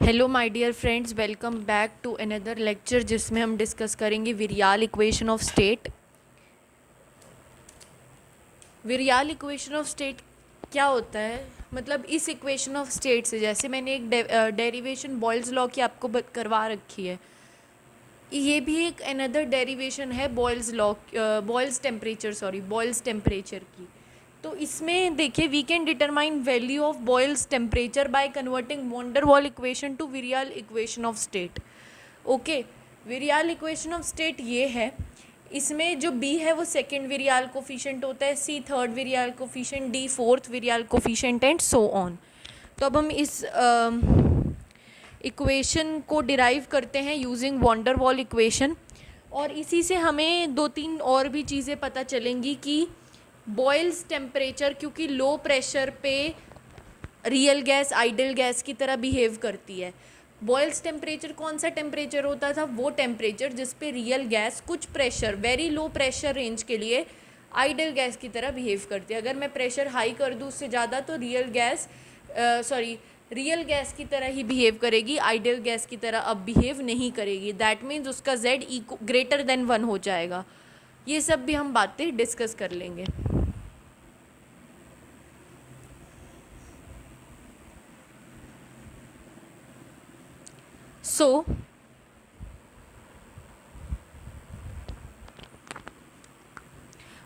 Hello my dear friends, welcome back to another lecture जिसमें हम discuss करेंगे virial equation of state. Virial equation of state क्या होता है? मतलब इस इक्वेशन ऑफ स्टेट से, जैसे मैंने एक डेरिवेशन बॉयल्स लॉ की आपको करवा रखी है, ये भी एक अनदर डेरिवेशन है बॉयल्स लॉ, बॉयल्स टेम्परेचर की। तो इसमें देखिए, we can determine value of Boyle's temperature by converting van der Waals equation to virial equation of state. Okay, virial equation of state ये है। इसमें जो बी है वो सेकेंड विरियाल कोफिशिएंट होता है, C third virial coefficient, D fourth virial coefficient and so on. तो अब हम इस इक्वेशन को डिराइव करते हैं यूजिंग वॉन्डर वॉल इक्वेशन, और इसी से हमें दो तीन और भी चीज़ें पता चलेंगी कि बॉयल्स टेम्परेचर, क्योंकि लो प्रेशर पे रियल गैस आइडल गैस की तरह बिहेव करती है। बॉयल्स टेम्परेचर कौन सा टेम्परेचर होता था? वो टेम्परेचर जिस पे रियल गैस कुछ pressure, very low pressure range के लिए आइडल गैस की तरह बिहेव करती है। अगर मैं प्रेशर हाई कर दूँ उससे ज़्यादा, तो रियल गैस की तरह ही बिहेव करेगी, आइडल गैस की तरह अब बिहेव नहीं करेगी। दैट मीन्स उसका Z ग्रेटर देन 1 हो जाएगा। ये सब भी हम बातें डिस्कस कर लेंगे। So,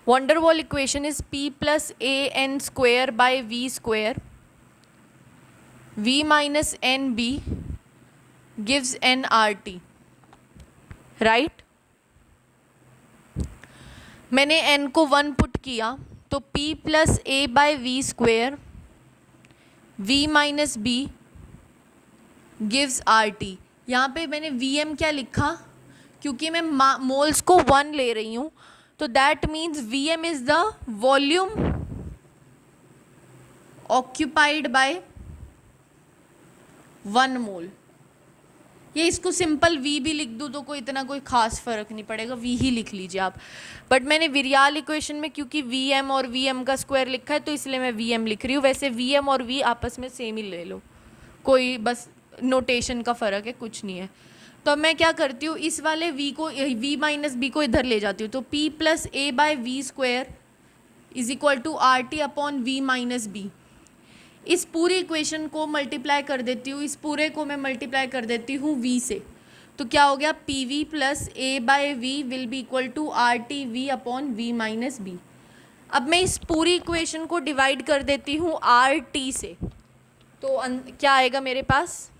van der Waals equation is P plus A n square by V square. V minus NB gives nRT. Right? मैंने n को 1 पुट किया तो P plus A by V square V minus B gives RT। यहाँ पे मैंने Vm क्या लिखा? क्योंकि मैं मोल्स को 1 ले रही हूँ, तो that means Vm is the volume occupied by 1 मोल। ये इसको सिंपल V भी लिख दूँ तो कोई खास फर्क नहीं पड़ेगा, V ही लिख लीजिए आप। बट मैंने विरियाल इक्वेशन में क्योंकि Vm और Vm का स्क्वायर लिखा है तो इसलिए मैं Vm लिख रही हूँ। वैसे Vm और V आपस में सेम ही ले लो, कोई बस नोटेशन का फ़र्क है, कुछ नहीं है। तो मैं क्या करती हूँ, इस वाले V माइनस बी को इधर ले जाती हूँ, तो P plus A by V square is equal to RT upon V minus B. इस पूरी इक्वेशन को मल्टीप्लाई कर देती हूँ, इस पूरे को मैं मल्टीप्लाई कर देती हूँ V से, तो क्या हो गया? PV plus A by V will be equal to RT V upon V minus B. अब मैं इस पूरी इक्वेशन को डिवाइड कर देती हूँ RT से, तो क्या आएगा मेरे पास?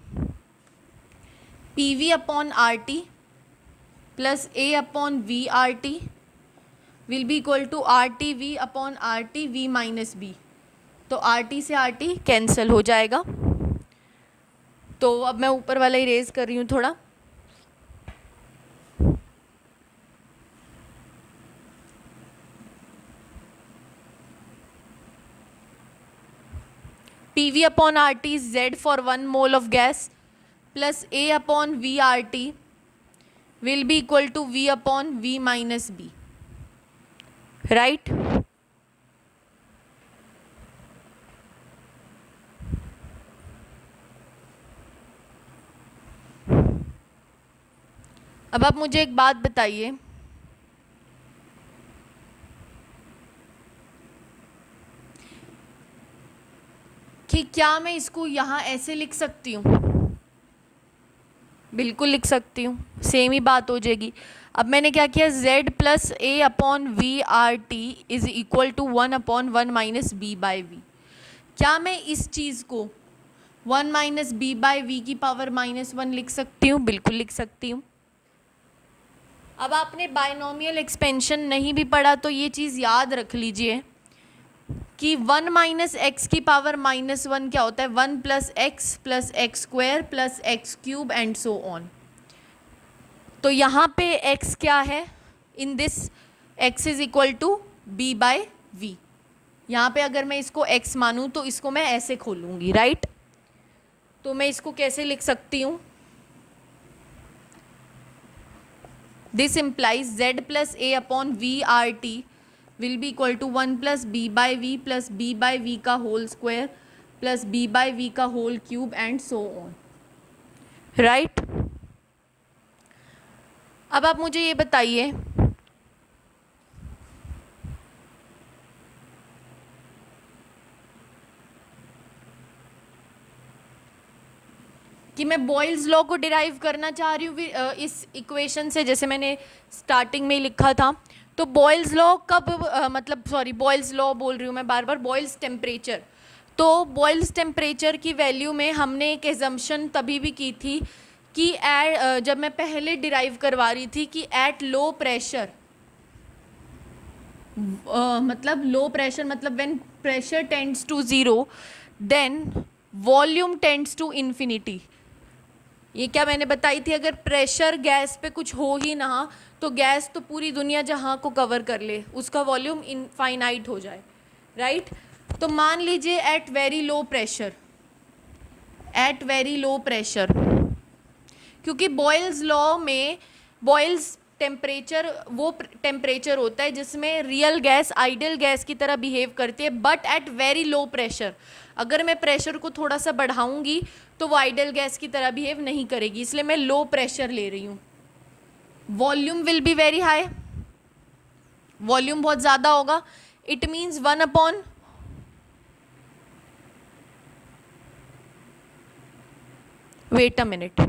PV upon RT plus A upon V RT will be equal to RT V upon RT V minus B। तो RT से RT कैंसिल हो जाएगा। तो अब मैं ऊपर वाला इरेज कर रही हूँ थोड़ा। PV upon RT is Z for 1 mole of gas plus A upon V RT will be equal to V upon V minus B. Right? अब आप मुझे एक बात बताइए कि क्या मैं इसको यहाँ ऐसे लिख सकती हूँ? बिल्कुल लिख सकती हूँ, सेम ही बात हो जाएगी। अब मैंने क्या किया, Z plus A upon V R T is equal to 1 upon 1 minus B by V. क्या मैं इस चीज़ को 1 माइनस बी बाई वी की पावर -1 लिख सकती हूँ? बिल्कुल लिख सकती हूँ। अब आपने बाइनोमियल एक्सपेंशन नहीं भी पढ़ा तो ये चीज़ याद रख लीजिए कि 1 माइनस एक्स की पावर -1 क्या होता है? 1 plus X square plus X cube and so on. तो यहाँ पे x क्या है? In this x is equal to b by V. यहाँ पे अगर मैं इसको x मानूँ तो इसको मैं ऐसे खोलूँगी, राइट? तो मैं इसको कैसे लिख सकती हूँ? This implies z plus a upon V R T will be equal to 1 plus B by V plus B by V का whole square plus B by V का whole cube and so on. Right. अब आप मुझे ये बताइए कि मैं Boyle's law को डिराइव करना चाह रही हूँ इस इक्वेशन से, जैसे मैंने स्टार्टिंग में ही लिखा था। तो बॉयल्स लॉ कब मतलब सॉरी बॉयल्स लॉ बोल रही हूँ मैं बार बार, बॉयल्स टेम्परेचर। तो बॉयल्स टेम्परेचर की वैल्यू में हमने एक एजम्पशन तभी भी की थी कि जब मैं पहले डिराइव करवा रही थी कि एट लो प्रेशर, मतलब लो प्रेशर मतलब when pressure tends to zero then volume tends to infinity. ये क्या मैंने बताई थी, अगर प्रेशर गैस पे कुछ हो ही ना तो गैस तो पूरी दुनिया जहाँ को कवर कर ले, उसका वॉल्यूम इनफाइनाइट हो जाए, राइट। तो मान लीजिए at very low pressure, at very low pressure, क्योंकि बॉयल्स लॉ में बॉयल्स टेम्परेचर वो टेम्परेचर होता है जिसमें रियल गैस आइडियल गैस की तरह बिहेव करती है, but at very low pressure. अगर मैं प्रेशर को थोड़ा सा बढ़ाऊंगी तो वो आइडियल गैस की तरह बिहेव नहीं करेगी, इसलिए मैं लो प्रेशर ले रही हूँ। Volume will be very high, volume बहुत ज़्यादा होगा। It means 1 wait a minute,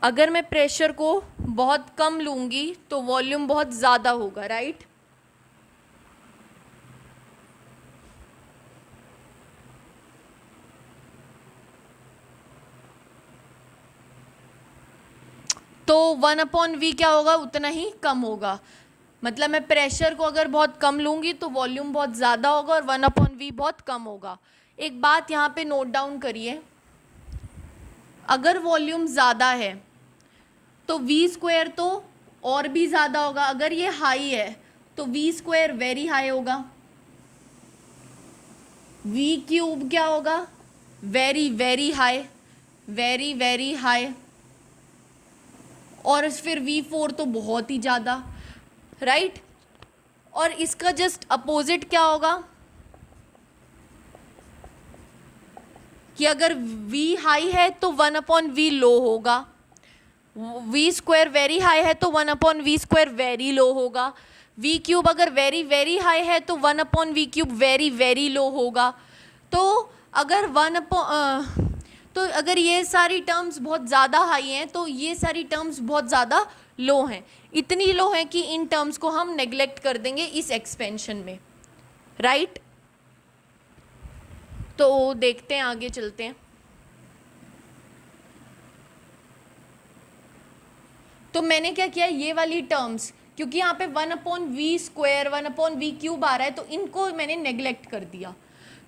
अगर मैं प्रेशर को बहुत कम लूँगी तो वॉल्यूम बहुत ज़्यादा होगा, राइट। तो 1/v क्या होगा, उतना ही कम होगा। मतलब मैं प्रेशर को अगर बहुत कम लूँगी तो वॉल्यूम बहुत ज़्यादा होगा और 1/v बहुत कम होगा। एक बात यहाँ पे नोट डाउन करिए, अगर वॉल्यूम ज़्यादा है तो v स्क्वायर तो और भी ज़्यादा होगा। अगर ये हाई है तो v स्क्वायर वेरी हाई होगा, v क्यूब क्या होगा, very very high, very very high, और फिर v4 तो बहुत ही ज़्यादा, राइट। और इसका जस्ट अपोजिट क्या होगा कि अगर v हाई है तो 1/v लो होगा, v स्क्वायर वेरी हाई है तो 1/v स्क्वायर वेरी लो होगा, v क्यूब अगर वेरी वेरी हाई है तो 1/v cube very very low होगा। तो अगर तो अगर ये सारी टर्म्स बहुत ज़्यादा हाई हैं तो ये सारी टर्म्स बहुत ज़्यादा लो हैं, इतनी लो हैं कि इन टर्म्स को हम नेग्लेक्ट कर देंगे इस एक्सपेंशन में, राइट। तो देखते हैं, आगे चलते हैं। तो मैंने क्या किया, ये वाली टर्म्स क्योंकि यहाँ पे 1/v स्क्वायर 1/v क्यूब आ रहा है तो इनको मैंने नेग्लेक्ट कर दिया।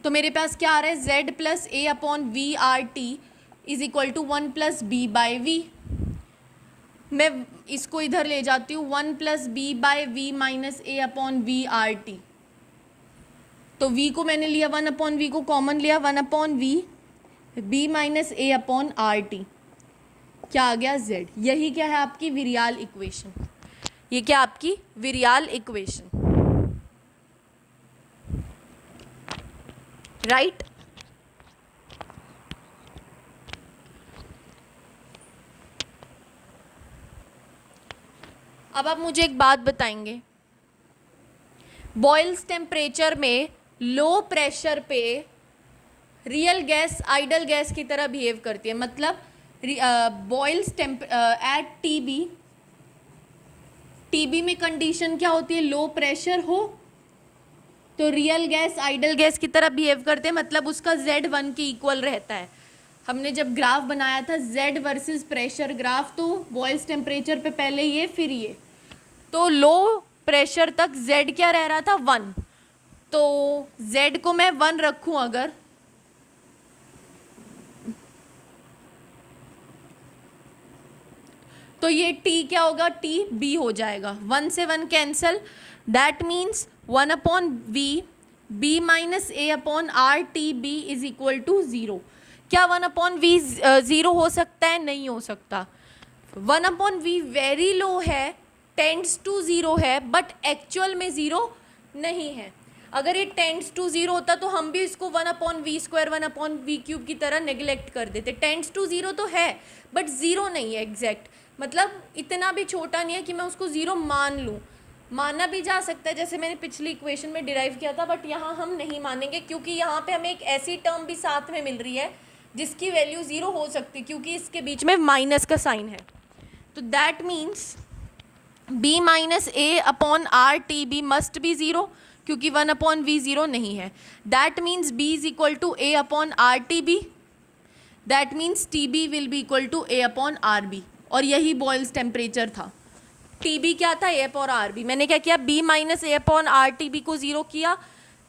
तो मेरे पास क्या आ रहा है, z plus a upon V R T is equal to 1 plus B by V. मैं इसको इधर ले जाती हूँ, 1 plus B by V minus A upon V R T. तो v को मैंने लिया 1/v को कॉमन लिया, 1/v b minus A upon R T, क्या आ गया z। यही क्या है आपकी विरियाल इक्वेशन, ये क्या आपकी विरियाल इक्वेशन, राइट। अब आप मुझे एक बात बताएंगे, बॉयल्स टेम्परेचर में लो प्रेशर पे रियल गैस आइडल गैस की तरह बिहेव करती है, मतलब बॉयल्स एट टीबी में कंडीशन क्या होती है, लो प्रेशर हो तो रियल गैस आइडल गैस की तरह बिहेव करते हैं, मतलब उसका Z1 के इक्वल रहता है। हमने जब ग्राफ बनाया था Z वर्सेस प्रेशर ग्राफ, तो बॉयल्स टेम्परेचर पे पहले ये फिर ये, तो लो प्रेशर तक Z क्या रह रहा था 1, तो Z को मैं 1 रखूं अगर, तो ये T क्या होगा, T B हो जाएगा, 1 से 1 cancel, that means 1/v b minus A upon R T B is equal to 0। क्या 1/v 0 हो सकता है, नहीं हो सकता। 1/v वेरी लो है, टेंड्स टू 0 है, बट एक्चुअल में 0 नहीं है। अगर ये टेंड्स टू जीरो होता तो हम भी इसको 1/v² 1/v³ की तरह नेग्लेक्ट कर देते। टेंड्स टू जीरो तो है बट ज़ीरो नहीं है एग्जैक्ट, मतलब इतना भी छोटा नहीं है कि मैं उसको ज़ीरो मान लूँ। माना भी जा सकता है जैसे मैंने पिछली इक्वेशन में डिराइव किया था, बट यहाँ हम नहीं मानेंगे क्योंकि यहाँ पे हमें एक ऐसी टर्म भी साथ में मिल रही है जिसकी वैल्यू ज़ीरो हो सकती है क्योंकि इसके बीच में माइनस का साइन है। तो that means b minus A upon R T B must be zero क्योंकि 1/v ज़ीरो नहीं है। That means b is equal to A upon R T B, that means T B will be equal to A upon R B, और यही Boyle's temperature था। T B क्या था, ए upon R B. मैंने क्या किया, b minus A upon R T B को zero किया,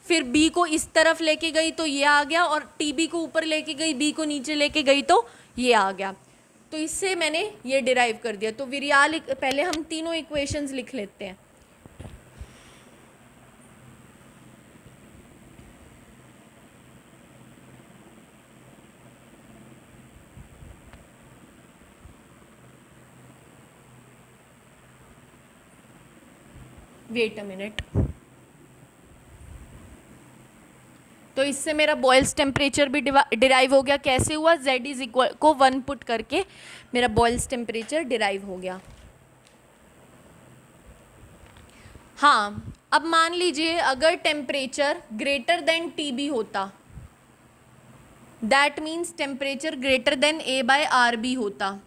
फिर b को इस तरफ लेके गई तो ये आ गया, और टी बी को ऊपर लेके गई, b को नीचे लेके गई तो ये आ गया। तो इससे मैंने ये डिराइव कर दिया। तो विरियाल, पहले हम तीनों इक्वेशंस लिख लेते हैं। Wait a minute. तो इससे मेरा बॉयल्स टेम्परेचर भी डिराइव हो गया। कैसे हुआ, z इज इक्वल को 1 पुट करके मेरा बॉयल्स टेम्परेचर डिराइव हो गया। हाँ, अब मान लीजिए अगर टेम्परेचर ग्रेटर देन TB होता, that means temperature greater than A/RB होता।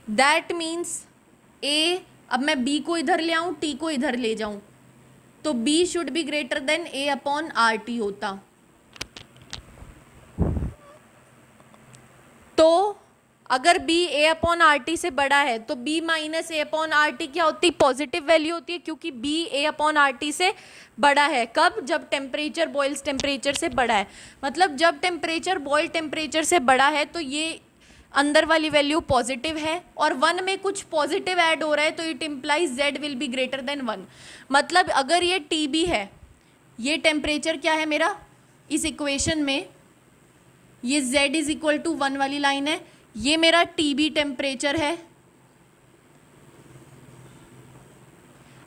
दैट मीन्स A, अब मैं B को इधर ले आऊँ, T को इधर ले जाऊँ, तो B should be greater than A/RT होता। तो अगर B A/RT से बड़ा है तो B माइनस A/RT क्या होती है, पॉजिटिव वैल्यू होती है क्योंकि B A/RT से बड़ा है। कब, जब टेम्परेचर बॉयल्स टेम्परेचर से बड़ा है। मतलब जब टेम्परेचर बॉयल टेम्परेचर से बड़ा है तो ये अंदर वाली वैल्यू पॉजिटिव है, और 1 में कुछ पॉजिटिव ऐड हो रहा है तो it implies z will be greater than 1। मतलब अगर ये TB है, ये टेम्परेचर क्या है मेरा इस इक्वेशन में, ये z इज इक्वल टू 1 वाली लाइन है, ये मेरा TB टेम्परेचर है।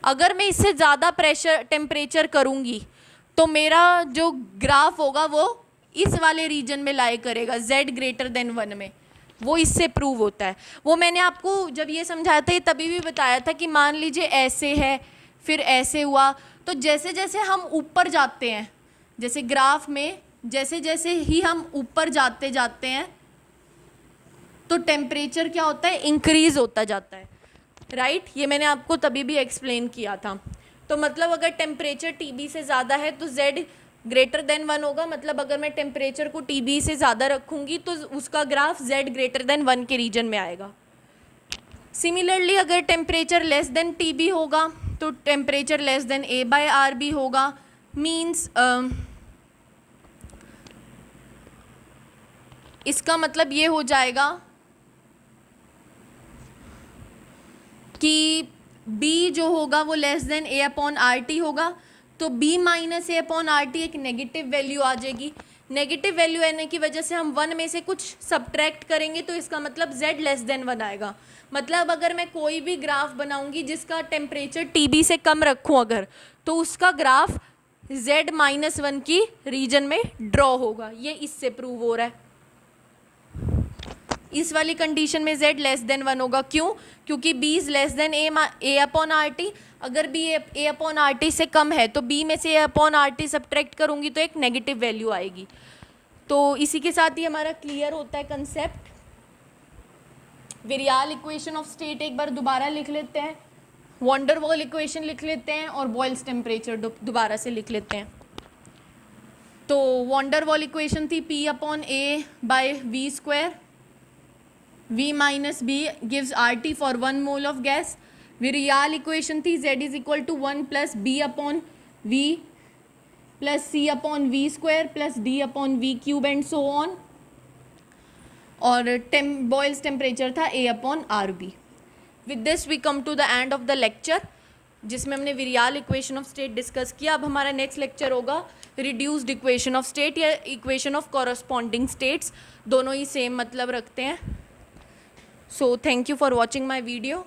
अगर मैं इससे ज़्यादा प्रेशर टेम्परेचर करूँगी तो मेरा जो ग्राफ होगा वो इस वाले रीजन में लाई करेगा, z ग्रेटर देन 1 में। वो इससे प्रूव होता है। वो मैंने आपको जब ये समझाया था, ये तभी भी बताया था कि मान लीजिए ऐसे है, फिर ऐसे हुआ, तो जैसे जैसे हम ऊपर जाते हैं, जैसे ग्राफ में जैसे जैसे ही हम ऊपर जाते जाते हैं तो टेम्परेचर क्या होता है, इंक्रीज होता जाता है, राइट। ये मैंने आपको तभी भी एक्सप्लेन किया था। तो मतलब अगर टेम्परेचर TB से ज़्यादा है तो z ग्रेटर देन 1 होगा। मतलब अगर मैं टेम्परेचर को TB से ज़्यादा रखूँगी तो उसका ग्राफ z ग्रेटर देन 1 के रीजन में आएगा। सिमिलरली अगर टेम्परेचर लेस देन TB होगा तो टेम्परेचर लेस देन A/RB होगा। मीन्स इसका मतलब ये हो जाएगा कि B जो होगा वो लेस देन A/RT होगा, तो B माइनस A/RT एक नेगेटिव वैल्यू आ जाएगी। नेगेटिव वैल्यू आने की वजह से हम 1 में से कुछ सब्ट्रैक्ट करेंगे तो इसका मतलब z लेस देन 1 आएगा। मतलब अगर मैं कोई भी ग्राफ बनाऊंगी जिसका टेम्परेचर TB से कम रखूं अगर, तो उसका ग्राफ z माइनस 1 की रीजन में ड्रॉ होगा। ये इससे प्रूव हो रहा है। इस वाली कंडीशन में z लेस देन 1 होगा। क्यों? क्योंकि b is less than A/RT। अगर b A/RT से कम है तो b में से A/RT सब्ट्रैक्ट करूंगी तो एक नेगेटिव वैल्यू आएगी। तो इसी के साथ ही हमारा क्लियर होता है कंसेप्ट। विरियाल इक्वेशन ऑफ स्टेट एक बार दोबारा लिख लेते हैं, वॉन डेर वाल इक्वेशन लिख लेते हैं, और बॉयल्स टेम्परेचर दोबारा से लिख लेते हैं। तो वॉन डेर वाल इक्वेशन थी P/A/V², V minus B gives RT for 1 mole of gas। Virial equation थी Z is equal to 1 plus B/V plus C/V² plus D/V³ and so on. और बॉयल्स टेम्परेचर था A/RB। With this we come to the end of the lecture, जिसमें हमने virial equation of state discuss किया। अब हमारा next lecture होगा reduced equation of state या equation of corresponding states. दोनों ही सेम मतलब रखते हैं। So thank you for watching my video.